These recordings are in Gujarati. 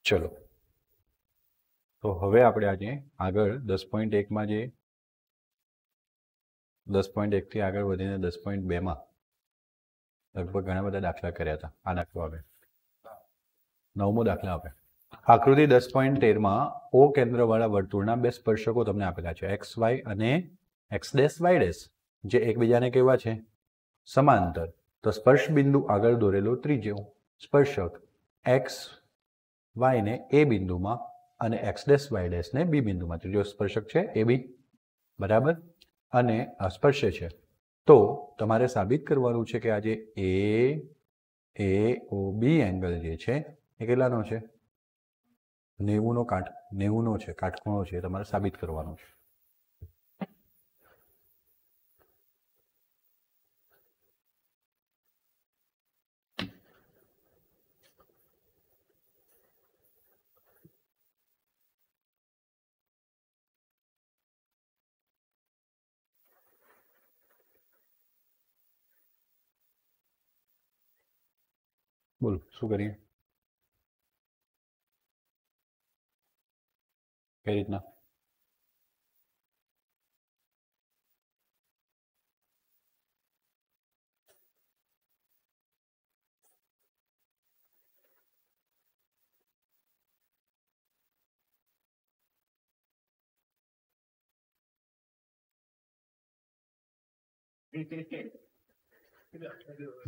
चलो तो हवे आपणे आज आगळ 10.1 में जे 10.1 थी आगळ वधीने 10.2 में लगभग घણા બધા દાખલા કર્યા હતા। આ દાખલો આવે 9મો દાખલા આવે। આકૃતિ 10.13 માં ઓ કેન્દ્રવાળા વર્તુળના બે સ્પર્શકો તમને આપેલા છે એક્સ વાય અને એક્સ ડેશ વાય ડેશ જે એકબીજાને કેવા છે સમાંતર। તો સ્પર્શ બિંદુ આગળ દોરેલો ત્રીજો સ્પર્શક એક્સ વાય ને એ બિંદુમાં અને એક્સ ડેશ વાય ડેશ ને બી બિંદુમાં ત્રીજો સ્પર્શક છે એ બી બરાબર અને સ્પર્શે છે। तो તમારે સાબિત કરવાનું છે કે આ જે એ ઓ બી એંગલ જે છે એ કેટલાનો છે 90 નો 90 નો છે કાટખૂણો છે તમારે સાબિત કરવાનું છે। બોલો શું કરીએ કઈ રીતના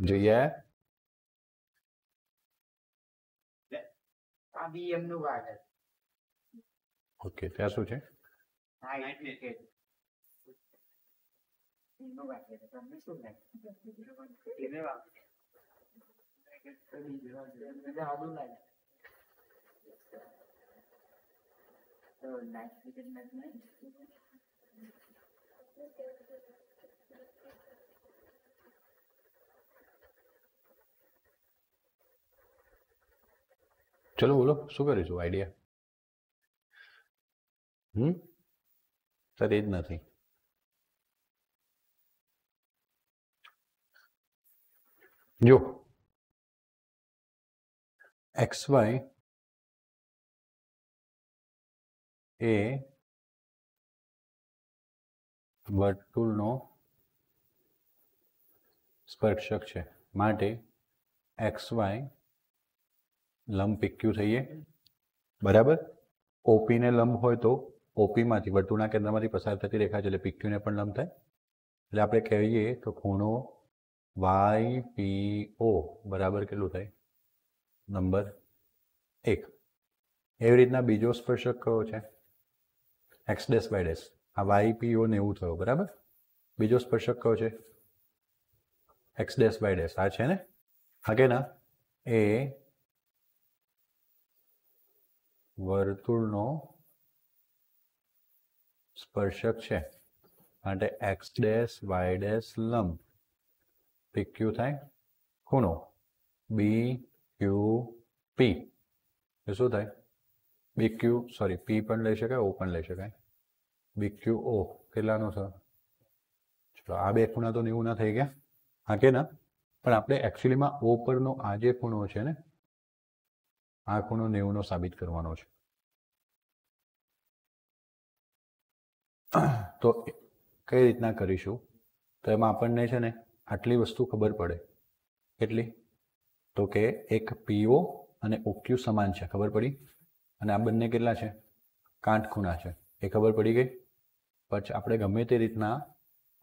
જોઈએ ઓકે ત્યાં શું છે चलो बोलो शू करीशू आइडिया सर एज नहीं जो एक्स वाय ए वर्तुळनो स्पर्शक है माटे एक्स वाय लंब पीक्यू थईए बराबर ओपी ने लंब होय तो ओपी मांथी वर्तुळना केंद्रमांथी पसार थती रेखा छे एटले पीक्यू ने पण लंब थाय एटले आपणे कहीए तो खूणो वाय पी ओ बराबर केटलुं थाय नंबर 1। एवी रीतना बीजो स्पर्शक कयो छे एक्स डैश वाय डैश आ वाय पी ओ 90 थयो बराबर बीजो स्पर्शक कयो छे एक्स डैश वाय डैश आ छे ने आगे ना ए वर्तुळनो स्पर्शक है माटे एक्स डैश वाय डैश लंब पीक्यू थाय खूणो बी क्यू पी शू थाय बी क्यू सॉरी पी पण लई शकाय ओ पण लई शकाय बी क्यू ओ केटलानो छे चलो आ बे खूणा तो 90 ना थई गया हाँ के ना पण आपणे एक्चुअली में ओ परनो आ जे खूणो छे ने आ खूणो 90 नो साबित करवानो छे। तो कई रीतना करीशुं तो एमां आपणने छे ने आटली वस्तु खबर पड़े કેટલી તો કે એક પીઓ અને ઓક્યુ સમાન છે ખબર પડી અને આ બંને કેટલા છે કાટખૂણા છે એ ખબર પડી ગઈ। પછી આપણે ગમે તે રીતના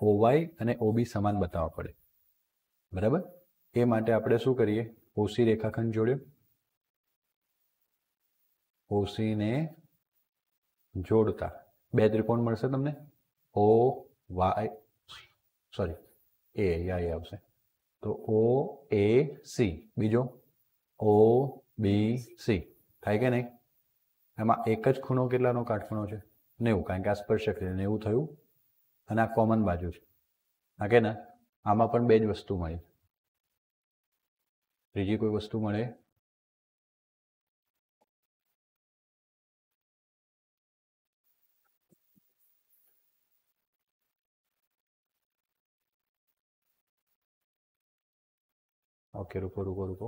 ઓવાય અને ઓબી સમાન બતાવવા પડે બરાબર એ માટે આપણે શું કરીએ ઓસી રેખાખંડ જોડ્યો ओसी ने जोड़ता बे त्रिकोण मळशे तमने ओ वाय सॉरी ए या आवशे तो ओ ए सी बीजो ओ बी सी थाय के नहीं एमां एक ज खूणो केटलानो काटखूणो छे 90 कारण के आ स्पर्शक छे 90 थयुं अने आ कॉमन बाजू छे आ के ना आमां पण बे ज वस्तु मळी त्रीजी कोई वस्तु मळे ओके रुको रुको रुको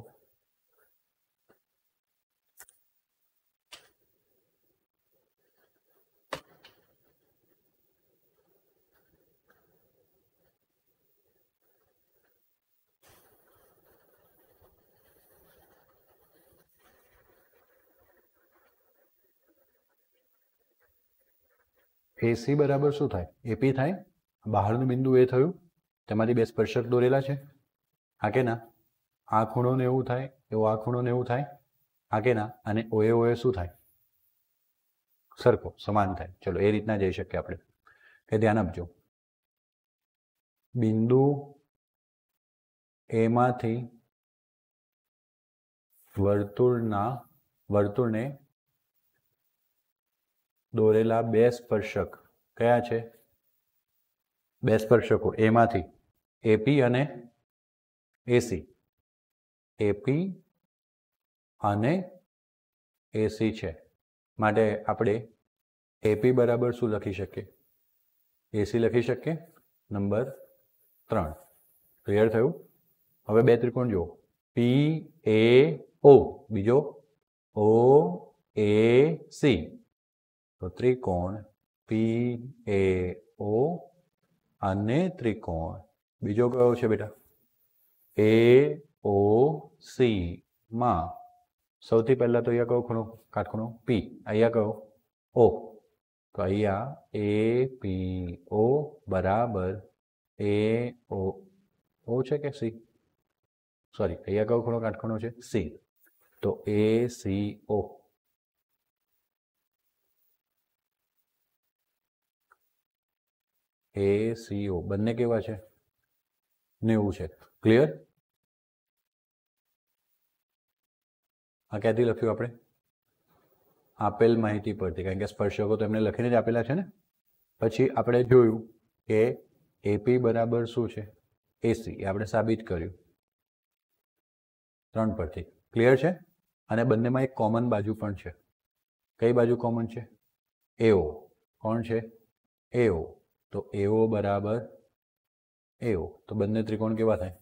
એસી બરાબર શું થાય? એપી થાય. બહારનું બિંદુ એ થયું, તેમાંથી બે સ્પર્શક દોરેલા છે, હા કે ના? આ ખૂણો 90 થાય, એવો આ ખૂણો 90 થાય, હા કે ના? અને ઓએ ઓએ શું થાય? સરખો, સમાન થાય. ચલો એ રીતના જઈ શકીએ આપણે. કે ધ્યાન આપજો, બિંદુ એમાંથી વર્તુળને દોરેલા બે સ્પર્શક કયા છે? બે સ્પર્શકો એમાંથી એપી અને એસી. એપી અને એસી છે. માટે આપણે એપી બરાબર શું લખી શકીએ? એસી લખી શકીએ. નંબર 3. ક્લિયર થયું? હવે બે ત્રિકોણ જુઓ, પી એ ઓ, બીજો ઓ એ સી. તો ત્રિકોણ પી એ ઓ અને ત્રિકોણ બીજો કયો છે બેટા? એ ઓ સી માં સૌથી પહેલા તો અહીંયા કયો ખૂણો? કાટખૂણો પી. અહીંયા કયો? ઓ. તો અહીંયા એ પી ઓ બરાબર એ ઓ ઓ છે કે સી? સોરી, અહીંયા કયો ખૂણો કાટખૂણો છે? સી. તો A C O. A C O બંને કેવા છે? 90 છે. ક્લિયર? આ ક્યાંથી લખ્યું આપણે? આપેલ માહિતી પરથી, કારણ કે સ્પર્શકો તો એમને લખીને જ આપેલા છે ને. પછી આપણે જોયું કે એપી બરાબર શું છે? એસી. એ આપણે સાબિત કર્યું 3 પરથી. ક્લિયર છે? અને બંનેમાં એક કોમન બાજુ પણ છે. કઈ બાજુ કોમન છે? એઓ. કોણ છે? એઓ. તો એઓ બરાબર એઓ. તો બંને ત્રિકોણ કેવા થાય?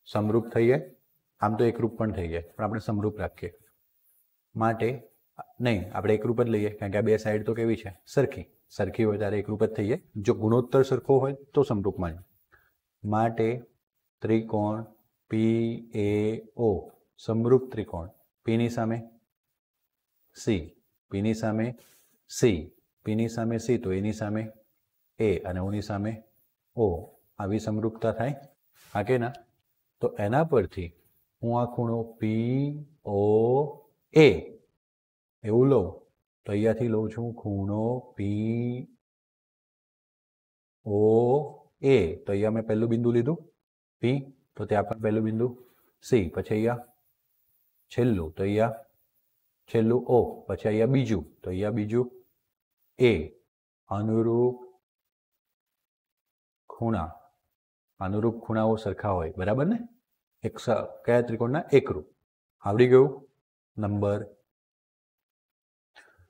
સમરૂપ થઈ જાય. આમ તો એકરૂપ પણ થઈ જાય, પણ આપણે સમરૂપ રાખીએ. માટે નહીં, આપણે એકરૂપ જ લઈએ, કારણ કે આ બે સાઈડ તો કેવી છે? સરખી. સરખી હોય ત્યારે એકરૂપ જ થઈ જાય. જો ગુણોત્તર સરખો હોય તો સમરૂપમાં. માટે ત્રિકોણ પી એ ઓ સમરૂપ ત્રિકોણ. પીની સામે સી, પીની સામે સી, પીની સામે સી, તો એની સામે એ અને ઓની સામે ઓ. આવી સમરૂપતા થાય, હા કે ના? તો એના પરથી હું આ ખૂણો પી ઓ એ એવું લઉં તો અહીંયાથી લઉં છું ખૂણો પી ઓ એ. તો અહીંયા મેં પહેલું બિંદુ લીધું પી, તો ત્યાં પણ પહેલું બિંદુ સી, પછી અહીંયા છેલ્લું, તો અહીંયા છેલ્લું ઓ, પછી અહીંયા બીજું, તો અહીંયા બીજું એ. અનુરૂપ ખૂણાઓ સરખા હોય, બરાબર ને? કયા ત્રિકોણના? એકરૂપ. આવડી ગયું? નંબર.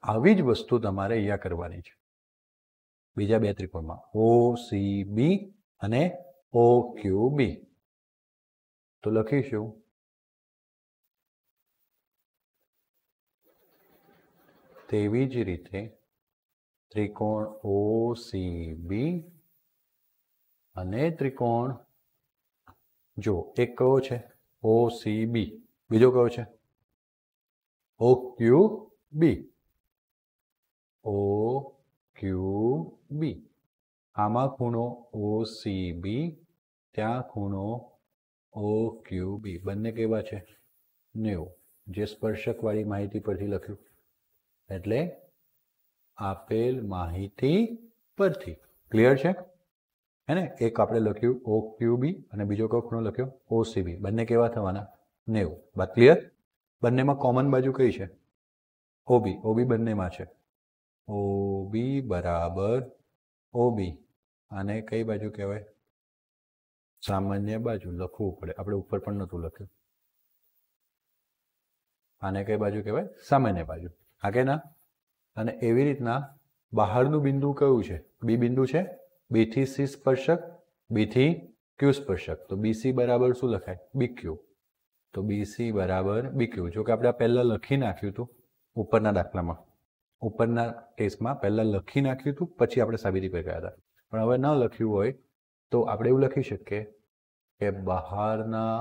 આવી જ વસ્તુ તમારે અહીંયા કરવાની છે બીજા બે ત્રિકોણમાં, ઓ સી બી અને ઓ ક્યુ બી. તો લખીશું તેવી જ રીતે ત્રિકોણ ઓ સી બી અને ત્રિકોણ, જો એક કયો છે? O C B. બીજો કયો છે? ઓ ક્યુ બી. ઓ ક્યુ બી. આમાં ખૂણો ઓ સી બી, ત્યાં ખૂણો ઓ ક્યુ બી. બંને કેવા છે? 90. જે સ્પર્શકવાળી માહિતી પરથી લખ્યું. એટલે આપેલ માહિતી પરથી. ક્લિયર છે? હે ને? એક આપણે લખ્યું ઓ ક્યુ બી અને બીજો કયો ખૂણો લખ્યો? O C B. બંને કેવા થવાના? 90. બાત ક્લિયર? બંનેમાં કોમન બાજુ કઈ છે? ઓબી. ઓબી બંનેમાં છે. ઓબી બરાબર ઓબી. અને કઈ બાજુ કહેવાય? સામાન્ય બાજુ. લખવું પડે, આપણે ઉપર પણ નહોતું લખ્યું. આને કઈ બાજુ કહેવાય? સામાન્ય બાજુ, હા કે ના? અને એવી રીતના બહારનું બિંદુ કયું છે? બી બિંદુ છે. બી થી સી સ્પર્શક, બી થી ક્યુ સ્પર્શક. તો બીસી બરાબર શું લખાય? બીક્યુ. તો બીસી બરાબર બીક્યુ. જો કે આપણે આ પહેલા લખી નાખ્યું હતું ઉપરના દાખલામાં, ઉપરના કેસમાં પહેલા લખી નાખ્યું હતું, પછી આપણે સાબિતી પર ગયા હતા. પણ હવે ન લખ્યું હોય તો આપણે એવું લખી શકીએ કે બહારના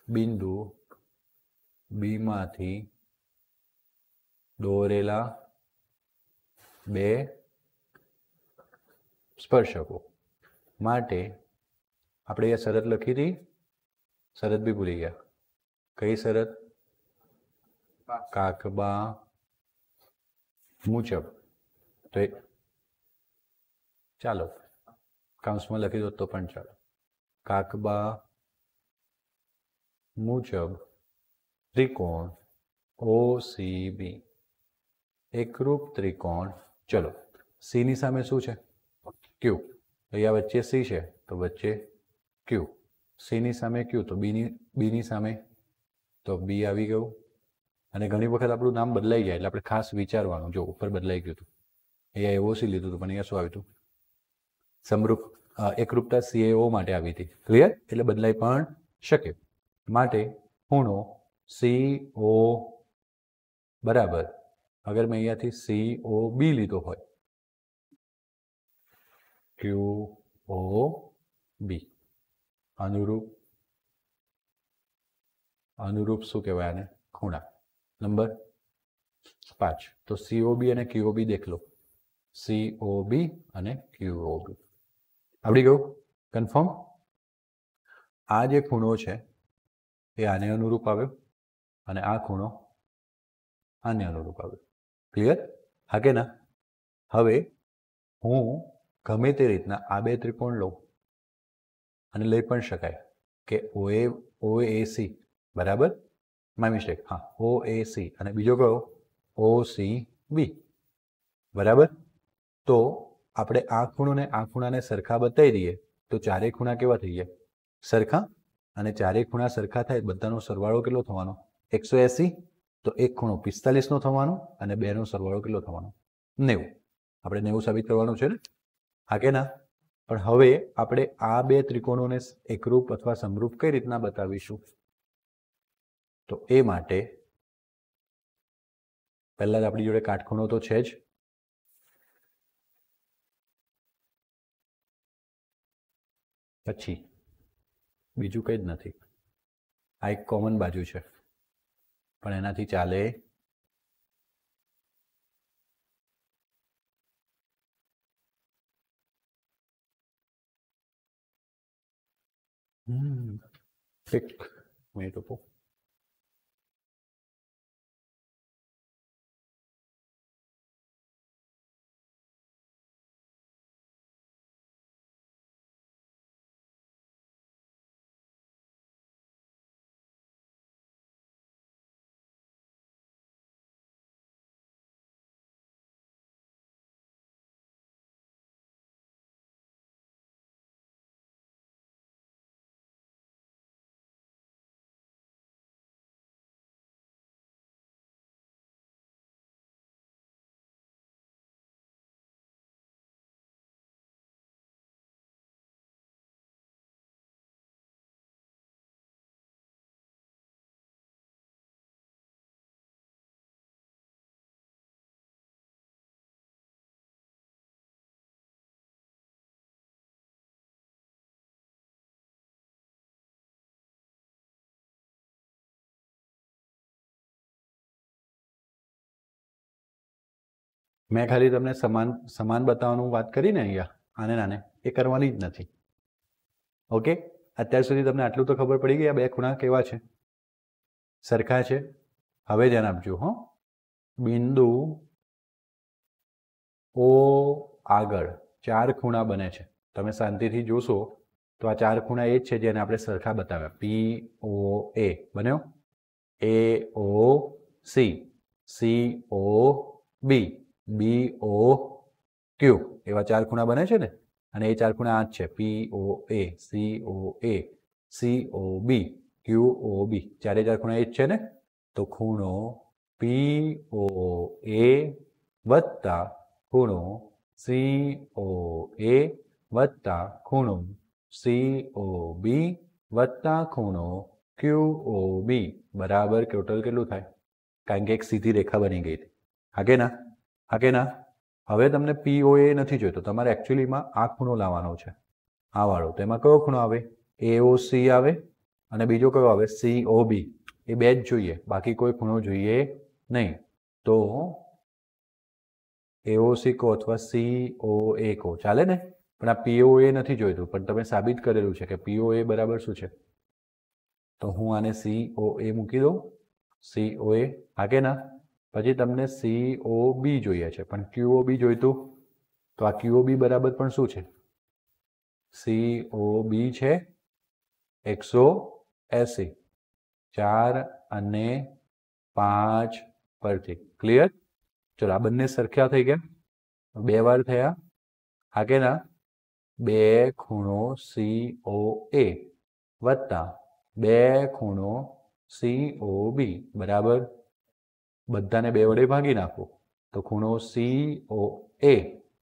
બિંદુ બીમાંથી દોરેલા બે સ્પર્શકો માટે આપણે એ શરત લખી હતી, શરત બી ભૂલી ગયા. કઈ શરત? કાકબા મુજબ. તો ચાલો કાઉન્સમાં લખી દો તો પણ ચાલો. કાકબા મુજબ ત્રિકોણ OCB એકરૂપ ત્રિકોણ. ચલો સી ની સામે શું છે? ક્યુ. અહીંયા વચ્ચે સી છે તો વચ્ચે ક્યુ. સી ની સામે ક્યુ તો બી ની સામે તો બી આવી ગયું. અને ઘણી વખત આપણું નામ બદલાઈ જાય એટલે આપણે ખાસ વિચારવાનું. જો ઉપર બદલાઈ ગયું હતું, અહીંયા એવો સી લીધું હતું પણ અહીંયા શું આવ્યું હતું? સમરૂપ એકરૂપતા CAO માટે આવી હતી. ક્લિયર? એટલે બદલાઈ પણ શકે. માટે ખૂણો CO બરાબર, અગર મેં અહીંયાથી COB લીધો હોય, QOB અનુરૂપ શું કહેવાય આને? ખૂણા. નંબર 5. તો COB અને QOB દેખ લો. COB અને QOB આવડી ગયું? કન્ફર્મ? આ જે ખૂણો છે એ આને અનુરૂપ આવ્યો અને આ ખૂણો આને અનુરૂપ આવ્યો. ક્લિયર? હા કે ના? હવે હું ગમે તે રીતના આ બે ત્રિકોણ લઉં અને લઈ પણ શકાય કે OAC બરાબર, માય મિસ્ટેક, હા OAC અને બીજો કયો? OCB બરાબર. તો આપણે આ ખૂણો ને આ ખૂણાને સરખા બતાવી દઈએ તો ચારેય ખૂણા કેવા થઈ જાય? સરખા. અને ચારેય ખૂણા સરખા થાય બધાનો સરવાળો કેટલો થવાનો? 180. તો એક ખૂણો 45 નો થવાનો અને બે નો સરવાળો કેટલો થવાનો? 90. આપણે 90 સાબિત કરવાનું છે ને? હા કે ના? પણ હવે આપણે આ બે ત્રિકોણોને એકરૂપ અથવા સમરૂપ કઈ રીતના બતાવીશું? તો એ માટે પહેલા જ આપણી જોડે કાટખૂણો તો છે જ. પછી બીજું કંઈ જ નથી. આ એક કોમન બાજુ છે પણ એનાથી ચાલે એક મિનિટ આપો. મેં ખાલી તમને સમાન બતાવવાનું વાત કરીને અહીંયા આને નાને એ કરવાની જ નથી. ઓકે, અત્યાર સુધી તમને આટલું તો ખબર પડી ગઈ આ બે ખૂણા કેવા છે? સરખા છે. હવે ધ્યાન આપજો હો. બિંદુ O આગળ 4 ખૂણા બને છે. તમે શાંતિથી જોશો તો આ 4 ખૂણા એ જ છે જેને આપણે સરખા બતાવ્યા. POA બન્યો, AOC, COB, BOQ એવા 4 ખૂણા બને છે ને. અને એ 4 ખૂણા આ જ છે. POA, COA, COB, QOB. ચારે 4 ખૂણા એ જ છે ને. તો ખૂણો POA વત્તા ખૂણો COA વત્તા ખૂણો COB વત્તા ખૂણો QOB બરાબર ટોટલ કેટલું થાય? કારણ કે એક સીધી રેખા બની ગઈ હતી. હા કે ના? હા કે ના? હવે તમને POA નથી જોઈતો, તમારે એકચ્યુઅલીમાં આ ખૂણો લાવવાનો છે, આ વાળો. તો એમાં કયો ખૂણો આવે? AOC આવે અને બીજો કયો આવે? COB. એ બે જ જોઈએ, બાકી કોઈ ખૂણો જોઈએ નહીં. તો એઓસી કહો અથવા COA કહો, ચાલે ને? પણ આ POA નથી જોઈતું, પણ તમે સાબિત કરેલું છે કે POA બરાબર શું છે, તો હું આને COA મૂકી દઉં. COA હા કે ના? પછી તમને COB જોઈએ છે, પણ QOB જોઈતું, તો આ QOB બરાબર પણ શું છે, COB છે 180, 4 અને 5 પરથી. ક્લિયર? ચલો આ બંને સરખા થઈ ગયા, 2 વાર થયા હા કે ના? 2 ખૂણો COA વત્તા 2 ખૂણો COB બરાબર, બધાને 2 વડે ભાગી નાખો તો ખૂણો COA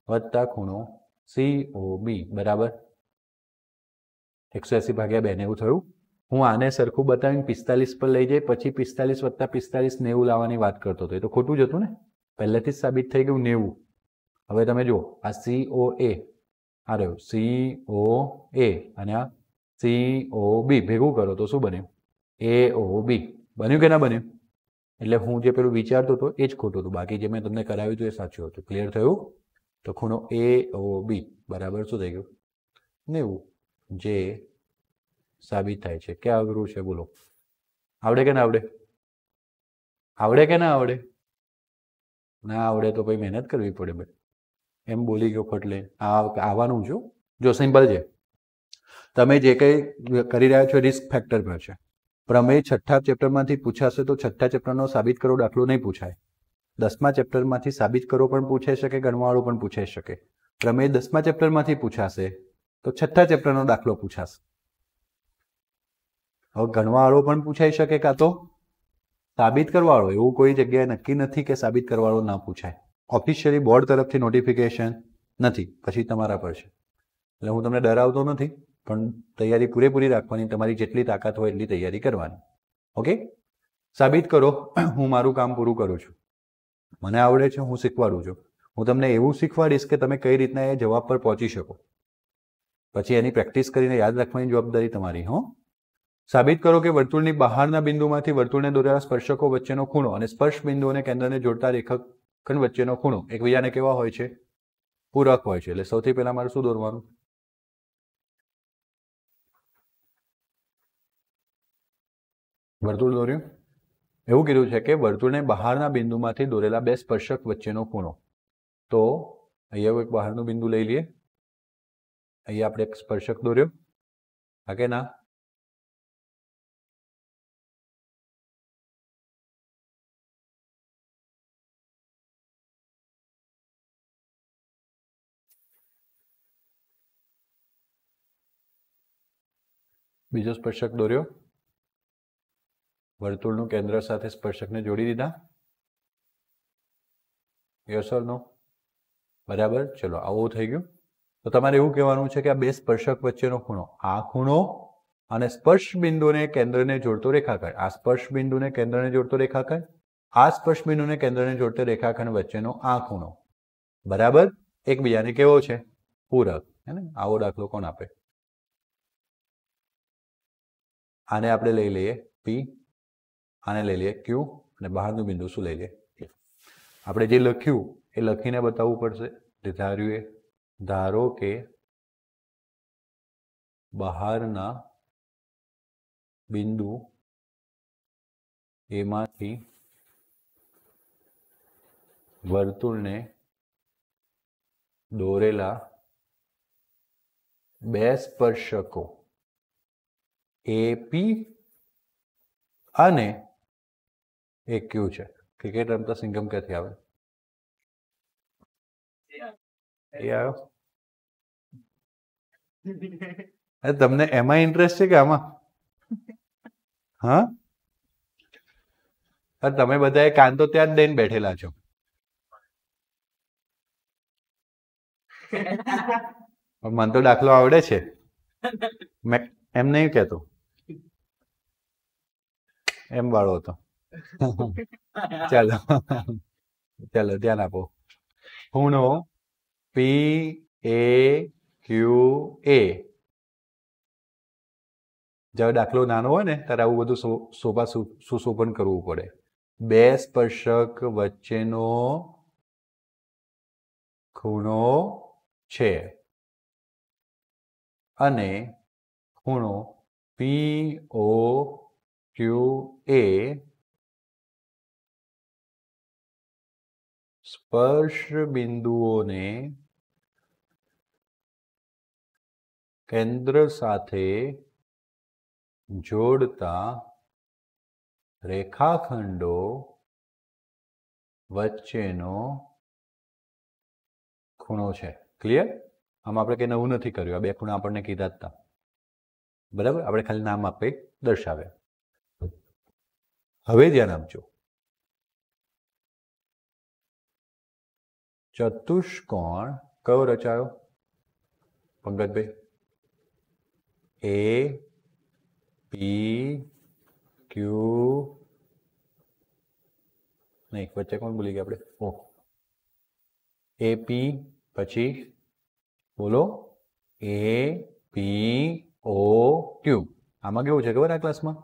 વત્તા ખૂણો COB બરાબર 180 ભાગ્યા 2 90 થયું. હું આને સરખું બતાવીને 45 પર લઈ જઈ પછી 45 વત્તા 45 90 લાવવાની વાત કરતો હતો, એ તો ખોટું જ હતું ને, પહેલેથી જ સાબિત થઈ ગયું 90. હવે તમે જુઓ આ COA આ રહ્યું COA અને આ COB ભેગું કરો તો શું બન્યું, AOB બન્યું કે ના બન્યું? એટલે હું જે પેલું વિચારતો હતો એ જ ખોટું હતું, બાકી જે મેં તમને કરાવ્યું હતું એ સાચું હતું. ક્લિયર થયું? તો ખૂણો AOB બરાબર શું થઈ ગયું, 90, જે સાબિત થાય છે. ક્યાં અઘરું છે બોલો? આવડે કે ના આવડે? આવડે કે ના આવડે? ના આવડે તો પછી મહેનત કરવી પડે ભાઈ. એમ બોલી ગયો ખોટલે આવવાનું છું. જો સિમ્પલ છે, તમે જે કંઈ કરી રહ્યા છો રિસ્ક ફેક્ટર પર છે. પ્રમેય 6થા ચેપ્ટરમાંથી પૂછાશે તો 6થા ચેપ્ટરનો સાબિત કરો દાખલો નહીં પૂછાય. 10મા ચેપ્ટરમાંથી સાબિત કરો પણ પૂછાઈ શકે, ગણવાળો પણ પૂછાઈ શકે. પ્રમેય 10મા ચેપ્ટરમાંથી પૂછાશે તો 6થા ચેપ્ટરનો દાખલો પૂછાશે. હવે ગણવાળો પણ પૂછાઈ શકે કાં તો સાબિત કરવાળો, એવું કોઈ જગ્યાએ નક્કી નથી કે સાબિત કરવાળો ના પૂછાય. ઓફિશિયલી બોર્ડ તરફથી નોટિફિકેશન નથી, પછી તમારા પર છે. એટલે હું તમને ડરાવતો નથી, પણ તૈયારી પૂરેપૂરી રાખવાની, તમારી જેટલી તાકાત હોય એટલી તૈયારી કરવાની. ઓકે? સાબિત કરો. હું મારું કામ પૂરું કરું છું, મને આવડે છે, હું શીખવાડું છું. હું તમને એવું શીખવાડીશ કે તમે કઈ રીતના એ જવાબ પર પહોંચી શકો. પછી એની પ્રેક્ટિસ કરીને યાદ રાખવાની જવાબદારી તમારી. સાબિત કરો કે વર્તુળની બહારના બિંદુમાંથી વર્તુળને દોરેલા સ્પર્શકો વચ્ચેનો ખૂણો અને સ્પર્શ બિંદુ અને કેન્દ્રને જોડતા રેખાખંડ વચ્ચેનો ખૂણો એકબીજાને કેવા હોય છે, પૂરક હોય છે. એટલે સૌથી પહેલા મારે શું દોરવાનું, વર્તુળ દોર્યું. એવું કીધું છે કે વર્તુળને બહારના બિંદુમાંથી દોરેલા બે સ્પર્શક વચ્ચેનો ખૂણો. તો અહીંયા એક બહારનું બિંદુ લઈ લઈએ, અહીંયા આપણે એક સ્પર્શક દોર્યો હા કે ના? બીજો સ્પર્શક દોર્યો, વર્તુળનું કેન્દ્ર સાથે સ્પર્શકને જોડી દીધા. યસ ઓર નો? બરાબર. ચલો આવું થઈ ગયું. તો તમારે એવું કહેવાનું છે કે આ બે સ્પર્શક વચ્ચેનો ખૂણો, આ ખૂણો અને સ્પર્શ બિંદુને કેન્દ્રને જોડતો રેખાખંડ, આ સ્પર્શ બિંદુને કેન્દ્રને જોડતો રેખાખંડ, આ સ્પર્શ બિંદુને કેન્દ્રને જોડતો રેખાખંડ વચ્ચેનો આ ખૂણો બરાબર એકબીજાને કેવો છે, પૂરક. હે ને? આવો દાખલો કોણ આપે? આને આપણે લઈ લઈએ P, આને લઈ લઈએ Q, અને બહારનું બિંદુ શું લઈ લઈએ? આપણે જે લખ્યું એ લખીને બતાવવું પડશે. ધારો કે બહારના બિંદુ એમાંથી વર્તુળને દોરેલા બે સ્પર્શકો AP અને AQ છે. ક્રિકેટ રમતા સિંગમ ક્યાંથી આવે? એ આવ્યો. તમને એમાં ઇન્ટરેસ્ટ છે કે આમાં? હા, તમે બધા કાન તો ત્યાં જ દઈને બેઠેલા છો. મને તો દાખલો આવડે છે, મેં એમ નહીં કહેતો, એમ વાળો હતો. ચાલો ચાલો ધ્યાન આપો. ખૂણો PAQA. જ્યારે દાખલો નાનો હોય ને ત્યારે આવું બધું સુશોભન કરવું પડે. બે સ્પર્શક વચ્ચેનો ખૂણો છે અને ખૂણો POQ એ સ્પર્શ બિંદુઓને કેન્દ્ર સાથે જોડતા રેખાખંડો વચ્ચેનો ખૂણો છે. ક્લિયર? આમાં આપણે કંઈ નવું નથી કર્યું. આ બે ખૂણા આપણને કીધા જ હતા. બરાબર? આપણે ખાલી નામ આપે દર્શાવ્યા. હવે ધ્યાન આપજો. ચતુષ્કોણ કયો રચાયો પંકજભાઈ? APQ નહીં, વચ્ચે કોણ ભૂલી ગયા આપણે? ઓ AP પછી બોલો APOQ. આમાં કેવું છે ખબર? આ ક્લાસમાં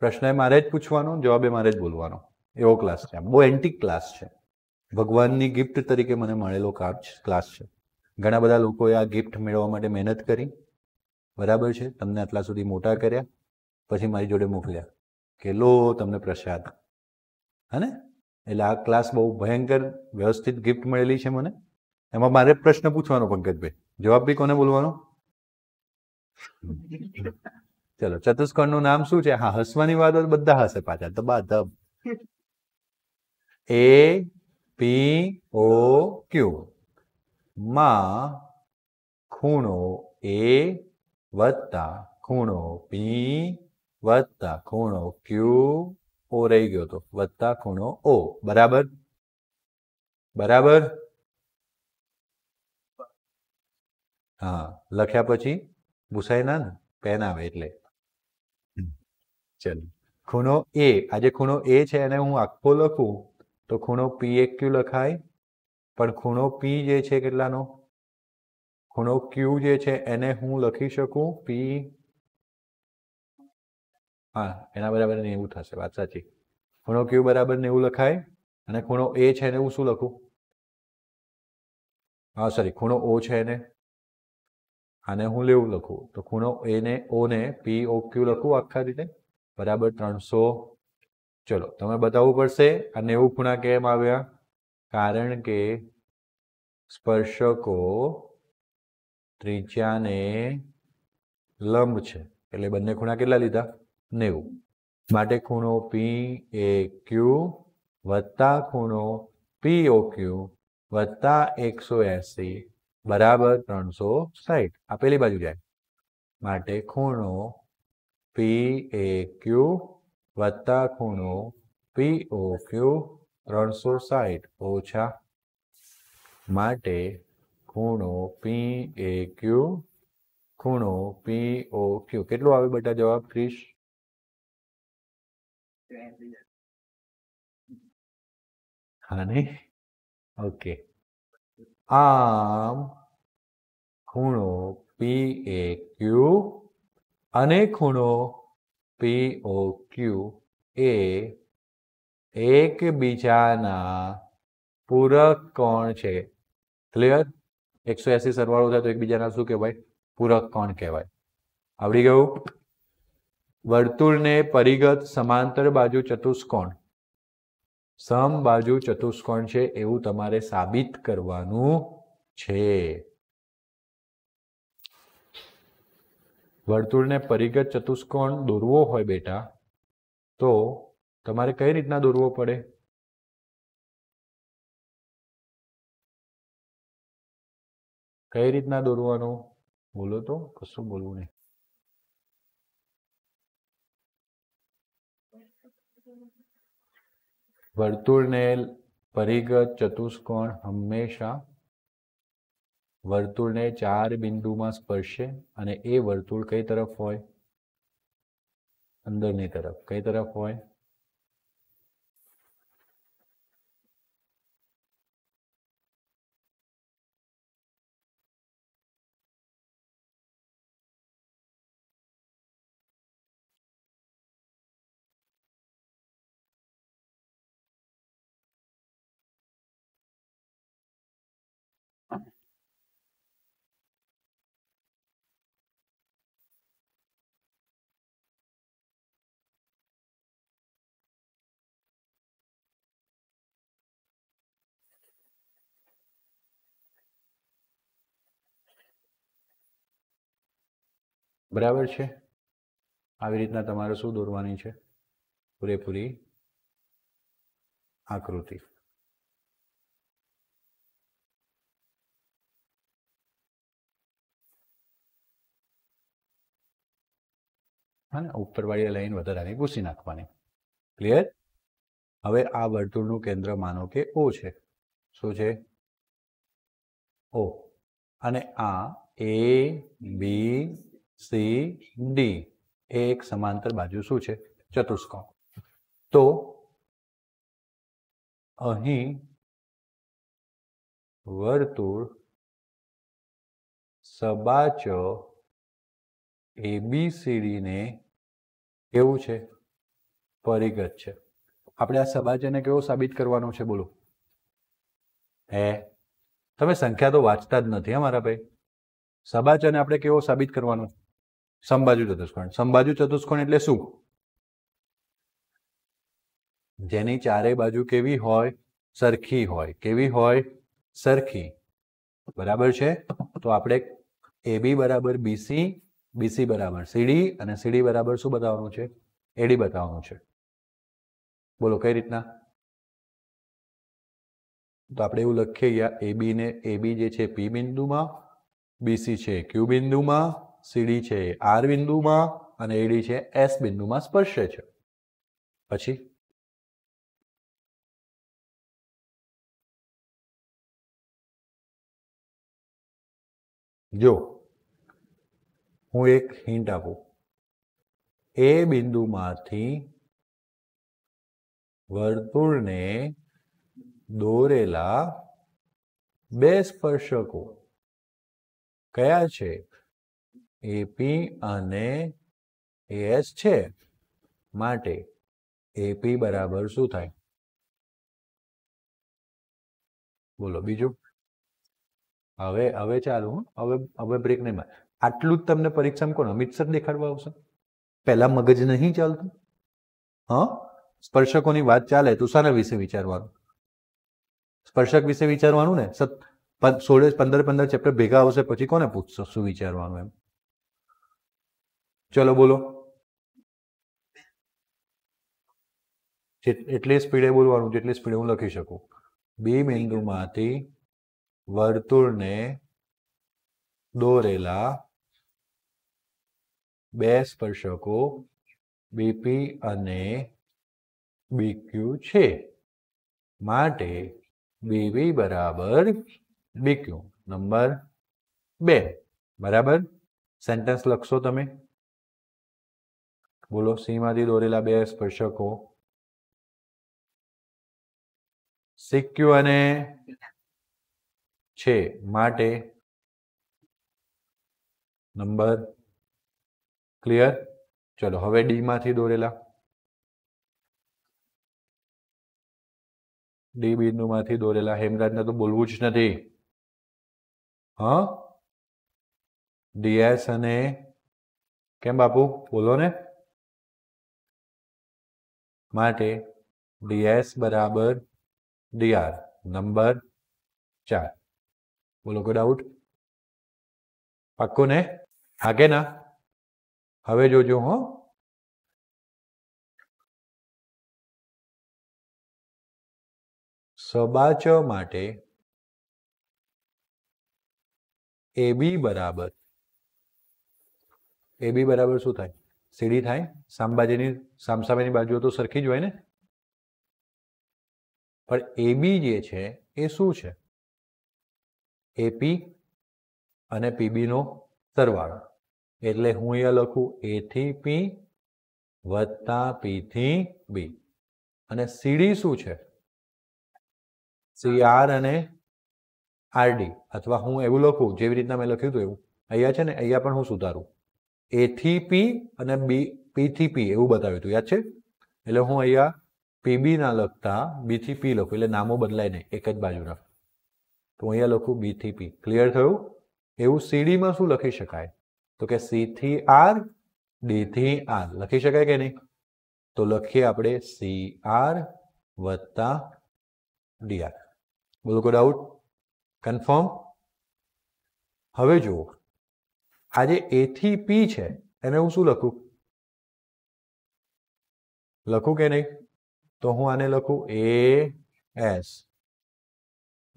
પ્રશ્ન મારે જ પૂછવાનો, જવાબ મારે જ બોલવાનો, એવો ક્લાસ છે. બહુ એન્ટિક ક્લાસ છે. ભગવાનની ગિફ્ટ તરીકે મને મળેલો ક્લાસ છે. ઘણા બધા લોકોએ આ ગિફ્ટ મેળવવા માટે મહેનત કરી. બરાબર છે? તમને આટલા સુધી મોટા કર્યા, પછી મારી જોડે મોકલ્યા કે લો તમને પ્રસાદ. હે ને? એટલે આ ક્લાસ બહુ ભયંકર વ્યવસ્થિત ગિફ્ટ મળેલી છે મને. એમાં મારે પ્રશ્ન પૂછવાનો પંકજભાઈ, જવાબ બી કોને બોલવાનો? ચલો, ચતુષ્કોણનું નામ શું છે? હા, હસવાની વાત બધા હશે પાછા તો બધા. APOQ માં ખૂણો A વત્તા ખૂણો P વત્તા ખૂણો Q ઓ રહી ગયો તો વત્તા ખૂણો O. બરાબર? બરાબર? હા, લખ્યા પછી ભૂસાય ના ને, પેન આવે એટલે. ચલો, ખૂણો A, આજે ખૂણો A છે એને હું આખો લખું તો ખૂણો PQ લખાય, પણ ખૂણો P જે છે કેટલાનો? ખૂણો Q જે છે એને હું લખી શકું P, હા એના બરાબર 90 થશે. વાત સાચી. ખૂણો Q બરાબર 90 લખાય. અને ખૂણો A છે એને હું શું લખું? હા સોરી, ખૂણો O છે એને આને હું 90 લખું તો ખૂણો A ને O ને POQ લખું આખા રીતે બરાબર 300. ચલો, તમે બતાવવું પડશે આ 90 ખૂણા કેમ આવ્યા? કારણ કે સ્પર્શકો ત્રિજ્યાને લંબ છે, એટલે બંને ખૂણા કેટલા લીધા? 90. માટે ખૂણો PAQ વત્તા ખૂણો POQ વત્તા 180 બરાબર 360. આ પેલી બાજુ જાય. માટે ખૂણો PAQ વત્તા ખૂણો POQ 360 ઓછા. માટે ખૂણો PAQ ખૂણો POQ કેટલું આવે બેટા જવાબ ક્રિશ? હા નહીં? ઓકે. આમ ખૂણો PAQ અને ખૂણો POQ એ એકબીજાના પૂરક કોણ છે. ક્લિયર? 180 સરવાળો થાય તો એકબીજાના શું કહેવાય? પૂરક કોણ કહેવાય. આવડી ગયું? વર્તુળને પરિગત સમાંતર બાજુ ચતુષ્કોણ સમબાજુ ચતુષ્કોણ છે એવું તમારે સાબિત કરવાનું છે. વર્તુળને પરિગત ચતુષ્કોણ દોરવો હોય બેટા તો તમારે કઈ રીતના દોરવો પડે? કઈ રીતના દોરવાનો? બોલો તો, કશું બોલવું નહીં. વર્તુળને પરિગત ચતુષ્કોણ હંમેશા વર્તુળને 4 બિંદુમાં સ્પર્શે અને એ વર્તુળ કઈ તરફ હોય? અંદરની તરફ. કઈ તરફ હોય? બરાબર છે. આવી રીતના તમારે શું દોરવાની છે? પૂરેપૂરી આકૃતિ. હા ને, ઉપરવાળી લાઈન વધારાની ભૂસી નાખવાની. ક્લિયર? હવે આ વર્તુળનું કેન્દ્ર માનો કે O છે. શું છે? O. અને આ A B C D એ એક સમાંતર બાજુ શું છે? ચતુષ્કોણ. તો અહીં વર્તુળ સબાચ ABCD ને કેવું છે? પરિગત છે. આપણે આ સબાચને કેવો સાબિત કરવાનો છે? બોલો. તમે સંખ્યા તો વાંચતા જ નથી મારા ભાઈ. સબાચને આપણે કેવો સાબિત કરવાનો? સમબાજુ ચતુષ્કોણ. સમબાજુ ચતુષ્કોણ એટલે શું? જેની ચારે બાજુ કેવી હોય? સરખી હોય. કેવી હોય? સરખી. બરાબર છે. તો આપણે AB બરાબર BC, BC બરાબર CD અને CD બરાબર શું બતાવવાનું છે? AD બતાવવાનું છે. બોલો કઈ રીતના? તો આપણે એવું લખીએ, AB ને AB જે છે P બિંદુમાં, BC છે Q બિંદુમાં, CD છે R બિંદુમાં અને AD છે S બિંદુમાં સ્પર્શે છે. પછી જો હું એક હિન્ટ આપું, એ બિંદુમાંથી વર્તુળને દોરેલા બે સ્પર્શકો કયા છે? AP અને AS છે. માટે AP બરાબર શું થાય? બોલો બીજું. હવે ચાલુ. હવે બ્રેક નહીં મારે. આટલું જ તમને પરીક્ષામાં કોણ અમિત સર દેખાડવા આવશે? પહેલા મગજ નહીં ચાલતું? હા, સ્પર્શકોની વાત ચાલે તો શાના વિશે વિચારવાનું? સ્પર્શક વિશે વિચારવાનું ને. 16-15 ચેપ્ટર ભેગા આવશે પછી કોને પૂછશો શું વિચારવાનું એમ? ચલો બોલો. એટલી સ્પીડે બોલવાનું જેટલી સ્પીડે હું લખી શકું. બી બિંદુમાંથી વર્તુળને દોરેલા બે સ્પર્શકો BP અને BQ છે. માટે BB બરાબર BQ. નંબર 2. બરાબર. સેન્ટેન્સ લખશો તમે. બોલો. C માંથી દોરેલા બે સ્પર્શકો CQ અને છે માટે નંબર ક્લિયર. ચલો હવે D માંથી દોરેલા, D બિંદુમાંથી દોરેલા. હેમરાજને તો બોલવું જ નથી. હા, DS અને કેમ બાપુ બોલો ને. માટે DS બરાબર DR. નંબર 4. બોલો કોઈ ડાઉટ? પાક્કો ને? હા કે ના? હવે જોજો હો. સબાચ માટે AB બરાબર શું થાય? CD થાય. સામસામેની બાજુઓ તો સરખી જ હોય ને. પણ AB જે છે એ શું છે? AP અને PB નો સરવાળો. એટલે હું અહીંયા લખું A થી P વત્તા P થી B. અને CD શું છે? CR અને RD. અથવા હું એવું લખું જેવી રીતના મેં લખ્યું હતું એવું. અહીંયા છે ને, અહીંયા પણ હું સુધારું. A થી P અને P થી P એવું બતાવ્યું હતું. યાદ છે? એટલે હું અહીંયા PB ના લખતા B થી P લખું. એટલે નામો બદલાય નહીં, એક જ બાજુના. તો અહીંયા લખું B થી P. ક્લિયર થયું? એવું CD માં શું લખી શકાય? તો કે C થી R, D થી R. લખી શકાય કે નહીં? તો લખીએ આપણે CR વત્તા DR. બોલો કોઈ ડાઉટ? કન્ફર્મ? હવે જુઓ, આ જે એ થી પી છે એને હું શું લખું? લખું કે નહીં? તો હું આને લખું એ એસ.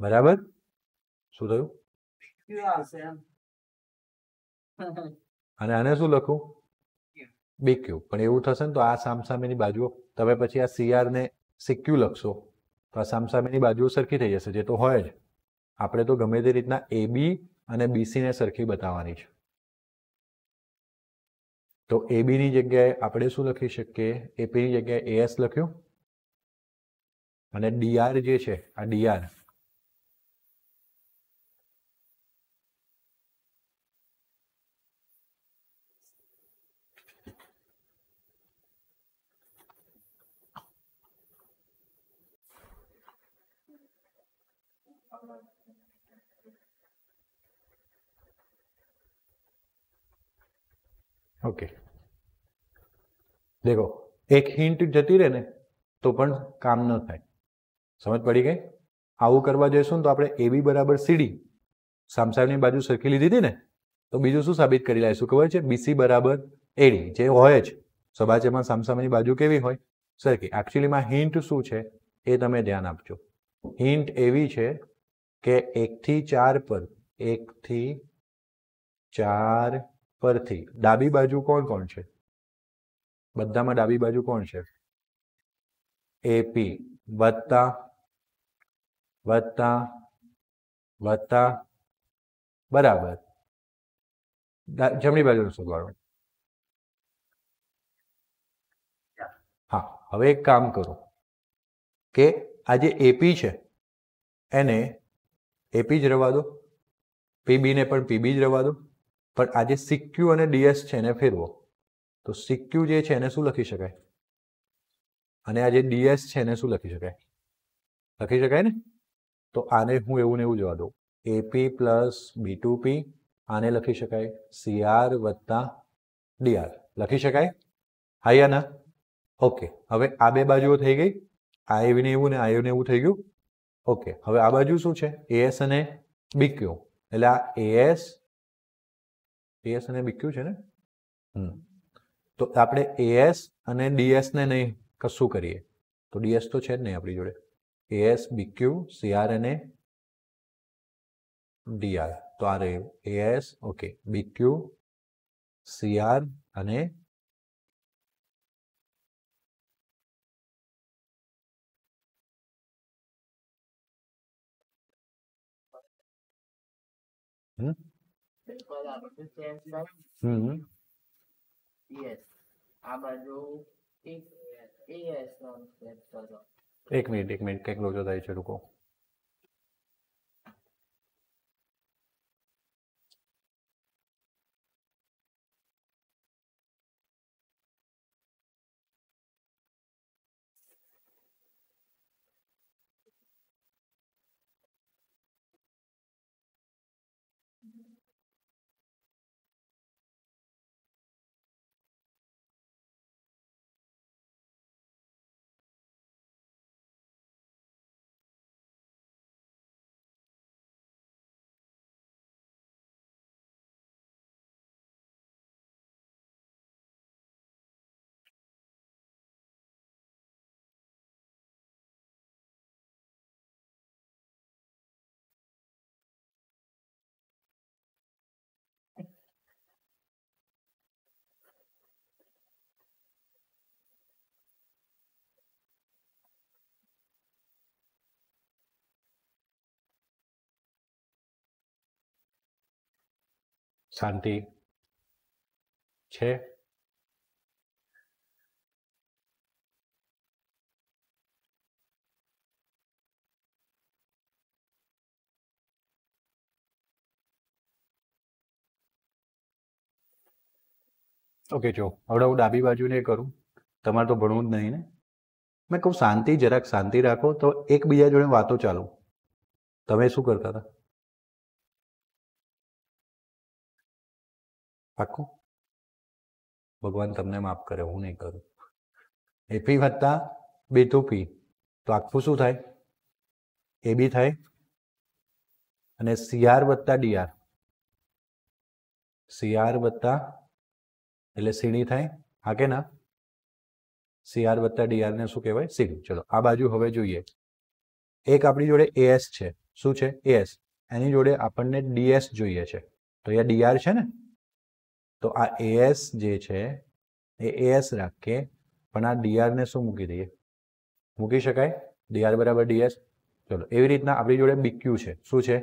બરાબર? શું થયું? અને આને શું લખું? બીક્યુ. પણ એવું થશે ને તો આ સામસામેની બાજુઓ, તમે પછી આ સીઆર ને સીક્યુ લખશો તો આ સામસામેની બાજુઓ સરખી થઈ જશે, જે તો હોય જ. આપણે તો ગમે તે રીતના એ બી અને બીસી ને સરખી બતાવવાની છે. તો એબી ની જગ્યાએ આપણે શું લખી શકીએ? એપી ની જગ્યાએ એસ લખ્યું અને ડીઆર જે છે આ ડીઆર ઓકે. દેખો એક હિન્ટ જતી રહે ને તો પણ કામ ન થાય. સમજ પડી ગઈ? આવું કરવા જઈશું ને તો આપણે એબી બરાબર સીડી સામસામની બાજુ સરખી લીધી હતી ને, તો બીજું શું સાબિત કરી લાવીશું ખબર છે? બીસી બરાબર એડી, જે હોય જ સબાચેમાં સામસામેની બાજુ કેવી હોય? સરખી. એકચ્યુઅલીમાં હિન્ટ શું છે એ તમે ધ્યાન આપજો. હિન્ટ એવી છે કે 1 થી 4 પર 1 થી 4 પરથી ડાબી બાજુ કોણ કોણ છે? બધામાં ડાબી બાજુ કોણ છે? એપી વત્તા વત્તા વત્તા બરાબર જમણી બાજુનું શોધવાનું. હા, હવે એક કામ કરો કે આ જે એપી છે એને એપી જ રહેવા દો, પીબી ને પણ પીબી જ રહેવા દો, પણ આ જે સીક્યુ અને ડીએસ છે એને ફેરવો. તો સીક્યુ જે છે એને શું લખી શકાય? અને આ જે ડીએસ છે એને શું લખી શકાય? લખી શકાય ને? તો આને હું એવું ને એવું જવા દઉં. એપી પ્લસ બી2પી, આને લખી શકાય સીઆર વત્તા ડીઆર. લખી શકાય? હા યા ના? ઓકે. હવે આ બે બાજુઓ થઈ ગઈ. આ એવું ને એવું ને આ એવું ને એવું થઈ ગયું. ઓકે. હવે આ બાજુ શું છે? એએસ અને બીક્યુ. એટલે આ એએસ અને બીક્યુ છે ને? તો આપણે એએસ અને ડીએસ ને નહીં કશું કરીએ તો ડીએસ તો છે જ નહીં આપણી જોડે. એએસ બીક્યુ સીઆર અને ડીઆર. તો આ રહ્યું એએસ, ઓકે, બીક્યુ સીઆર અને એક મિનિટ કંઈક લોચો થાય છે લોકો. શાંતિ છે? ઓકે, જો હવે હું ડાબી બાજુને કરું. તમારે તો ભણવું જ નહીં ને. મેં કહું શાંતિ, જરાક શાંતિ રાખો તો એકબીજા જોડે વાતો ચાલુ. તમે શું કરતા હતા? પાક્કું? ભગવાન તમને માફ કરે, હું નહીં કરું. એપી વત્તા બી2પી તો આખું શું થાય? એબી થાય અને સીઆર વત્તા ડીઆર. CR વત્તા એટલે CD થાય, હા કે ના? CR વત્તા DR ને શું કહેવાય? CD. ચલો આ બાજુ હવે જોઈએ. એક આપણી જોડે AS છે. શું છે? AS. એની જોડે આપણને DS જોઈએ છે. તો અહીંયા DR છે ને, તો આ AS જે છે એ AS રાખીએ, પણ આ DR ને શું મૂકી દઈએ? મૂકી શકાય? DR બરાબર DS. ચલો એવી રીતના આપણી જોડે BQ છે. શું છે?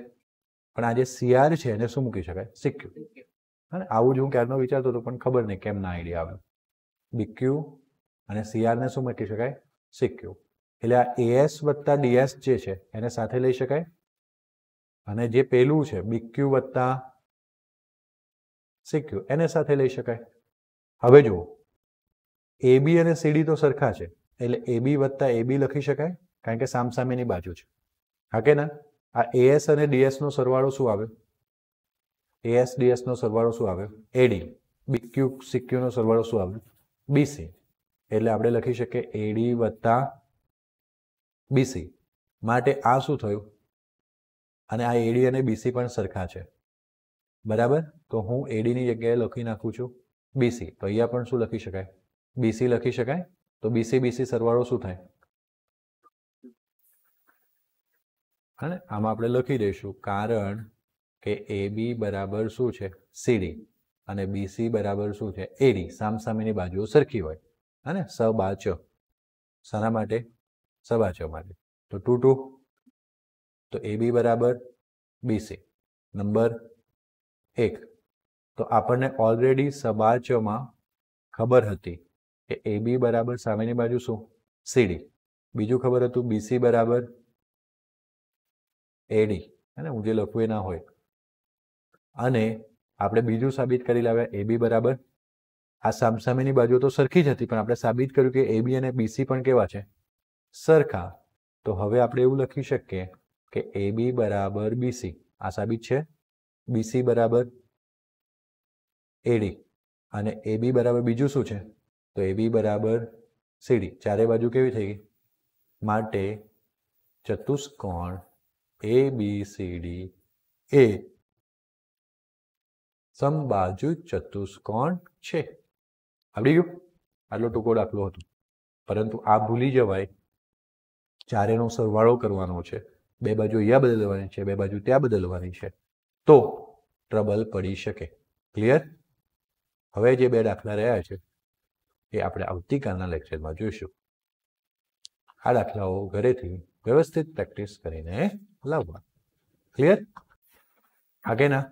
પણ આ જે CR છે એને શું મૂકી શકાય? CQ. હા, આવું જ હું ક્યારનો વિચારતો હતો, પણ ખબર નહીં કેમ ના આઈડિયા આવે. BQ અને CR ને શું મૂકી શકાય? CQ. એટલે આ AS વત્તા DS જે છે એને સાથે લઈ શકાય, અને જે પેલું છે BQ વત્તા CQ એને સાથે લઈ શકાય. હવે જુઓ, AB અને CD તો સરખા છે, એટલે AB વત્તા AB લખી શકાય, કારણ કે સામસામેની બાજુ છે, હા કે ના? આ AS અને DS નો સરવાળો શું આવે? AS DS નો સરવાળો શું આવે? AD. BQ CQ નો સરવાળો શું આવે? BC. એટલે આપણે લખી શકીએ AD વત્તા BC. માટે આ શું થયું? અને આ AD અને BC પણ સરખા છે, બરાબર? તો હું AD ની જગ્યાએ લખી નાખું છું BC. તો અહીંયા પણ શું લખી શકાય? BC લખી શકાય. તો BC BC સરવાળો શું થાય? હા ને, આમાં આપણે લખી દઈશું, કારણ કે AB બરાબર શું છે? CD. અને BC બરાબર શું છે? AD. સામસામેની બાજુઓ સરખી હોય, હા ને? સબાચો. શાના માટે? સબાચો માટે. તો 2 2. તો AB બરાબર BC. નંબર 1. તો આપણને ઓલરેડી સબાચોમાં ખબર હતી કે AB બરાબર સામેની બાજુ શું? CD. બીજું ખબર હતું BC બરાબર AD. અને હું જે લખું એ ના હોય. અને આપણે બીજું સાબિત કરી લાવ્યા AB બરાબર, આ સામસામેની બાજુ તો સરખી જ હતી, પણ આપણે સાબિત કર્યું કે AB અને BC પણ કેવા છે? સરખા. તો હવે આપણે એવું લખી શકીએ કે AB બરાબર BC. આ સાબિત છે. BC બરાબર AD. અને AB બરાબર બીજું શું છે? તો AB બરાબર CD. ચારે બાજુ કેવી થઈ ગઈ? માટે ચતુષ્કોણ ABCD એ સમબાજુ ચતુષ્કોણ છે. આવડી ગયું? આટલો ટૂંકો દાખલો હતો, પરંતુ આ ભૂલી જવાય. ચારેનો સરવાળો કરવાનો છે, બે બાજુ અહીંયા બદલવાની છે, બે બાજુ ત્યાં બદલવાની છે, તો ટ્રબલ પડી શકે. ક્લિયર? હવે જે બે દાખલા રહ્યા છે એ આપણે આવતીકાલના લેક્ચરમાં જોઈશું. આ દાખલાઓ ઘરેથી વ્યવસ્થિત પ્રેક્ટિસ કરીને લાવવા. ક્લિયર? આગે ના?